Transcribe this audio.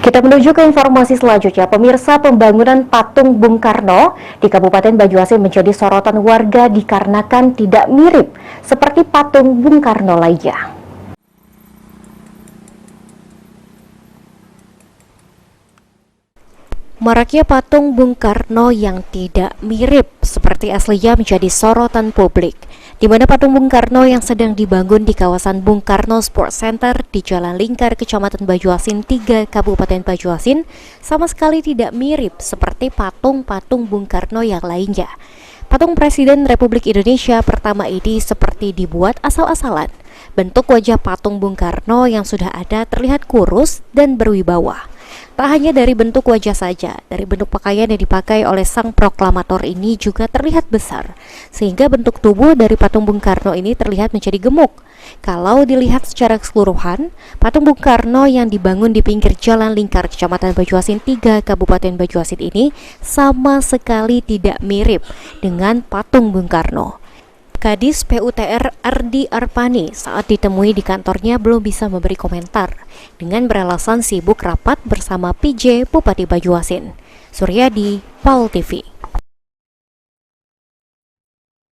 Kita menuju ke informasi selanjutnya. Pemirsa, pembangunan patung Bung Karno di Kabupaten Banyuasin menjadi sorotan warga dikarenakan tidak mirip seperti patung Bung Karno lainnya. Maraknya patung Bung Karno yang tidak mirip seperti aslinya menjadi sorotan publik, di mana patung Bung Karno yang sedang dibangun di kawasan Bung Karno Sports Center di Jalan Lingkar, Kecamatan Banyuasin 3, Kabupaten Banyuasin, sama sekali tidak mirip seperti patung-patung Bung Karno yang lainnya. Patung Presiden Republik Indonesia pertama ini seperti dibuat asal-asalan. Bentuk wajah patung Bung Karno yang sudah ada terlihat kurus dan berwibawa. Tak hanya dari bentuk wajah saja, dari bentuk pakaian yang dipakai oleh sang proklamator ini juga terlihat besar, sehingga bentuk tubuh dari patung Bung Karno ini terlihat menjadi gemuk. Kalau dilihat secara keseluruhan, patung Bung Karno yang dibangun di pinggir Jalan Lingkar, Kecamatan Banyuasin 3, Kabupaten Banyuasin ini sama sekali tidak mirip dengan patung Bung Karno. Kadis PUTR Ardi Arpani saat ditemui di kantornya belum bisa memberi komentar dengan beralasan sibuk rapat bersama PJ Bupati Banyuasin. Suryadi, PAL TV.